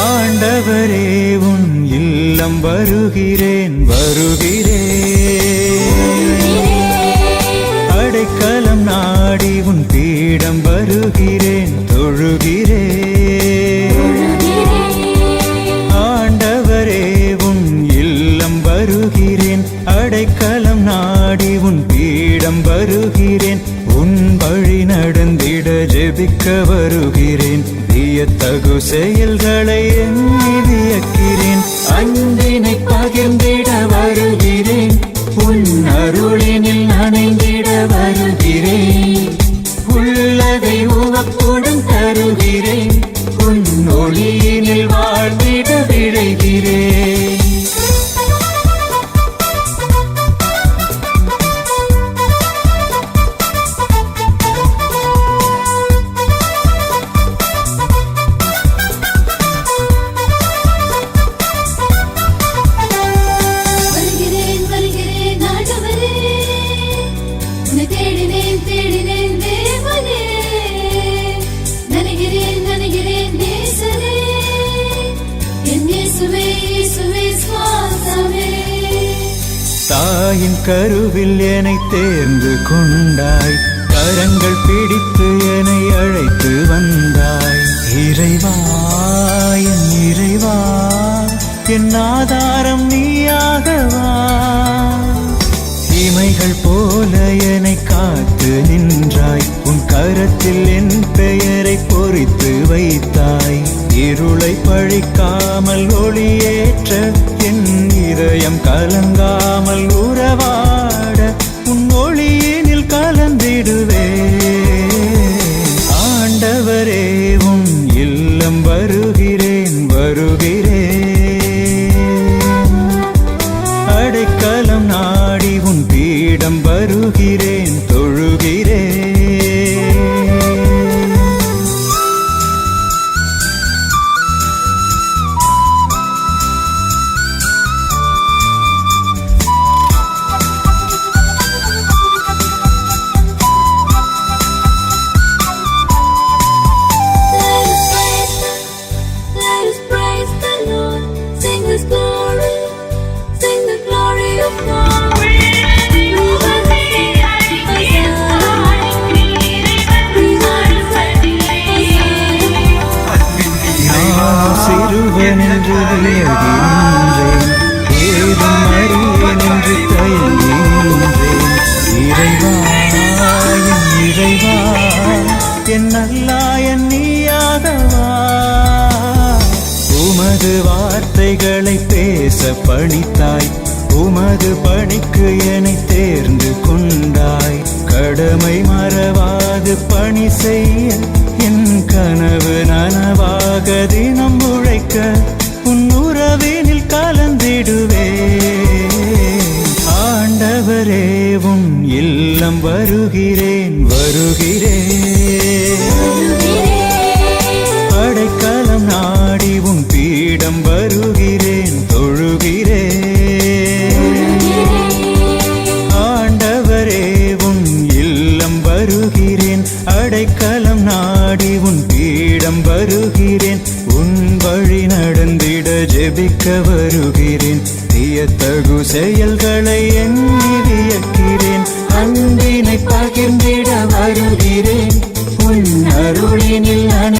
ஆண்டவரே உன் இல்லம் வருகிறேன் அடைக்கலம் நாடி உன் பீடம் வருகிறேன் தொழுகிறேன். ஆண்டவரே உன் இல்லம் வருகிறேன் அடைக்கலம் நாடி உன் பீடம் வருகிறேன். உன் வழி நடந்திட ஜெபிக்க வருகிறேன். வியத்தகு செயல்களை எண்ணி வியக்கிறேன். அன்பினை பகிர்ந்திட வருகிறேன். உன் அருளினில் நனைந்திட வருகிறேன். உள்ளதை உவப்புடன் தருகிறேன். உன் ஒளியினில் வாழ்ந்திட விழைகிறேன். தாயின் கருவில் என்னை தேர்ந்து கொண்டாய். கரங்கள் பிடித்து என்னை அழைத்து வந்தாய். இறைவா என் இறைவா என் ஆதாரம் நீயாகவா. இமைகள் போல என்னை காத்து நின்றாய். உன் கரத்தில் என் பெயரை பொறித்து வைத்தாய். இருளை பழிக்காமல் ஒளியேற்ற என் இதயம் கலங்காமல் உறவாட உன் ஒளியினில் கலந்திடுவே. ஆண்டவரே உன் இல்லம் வருகிறேன் அடைக்கலம் நாடி உன் பீடம் வருகிறேன் தொழுகிறேன். சிறுவனென்று விலகின்றேன். ஏதும் அறியேன் என்று தயங்கின்றேன். இறைவா என் இறைவா என் நல்லாயன் நீயாகவா. உமது வார்த்தைகளை பேச பணித்தாய். உமது பணிக்கு என்னை தேர்ந்து கொண்டாய். கடமை மறவாது பணி செய்ய என் கனவு நனவாக தினம் உழைக்க உன் உறவினில் கலந்திடுவே. ஆண்டவரே உன் இல்லம் வருகிறேன் அடைக்கலம் நாடி உன் பீடம் வருகிறேன் தொழுகிறேன். ஆண்டவரே உன் இல்லம் வருகிறேன் அடைக்கலம் நாடி உன் பீடம் வருகிறேன். உன் வழி நடந்திட ஜெபிக்க வருகிறேன். வியத்தகு செயல்களை எண்ணி வியக்கிறேன். அன்பினை பகிர்ந்திட வருகிறேன். உன் அருளினில்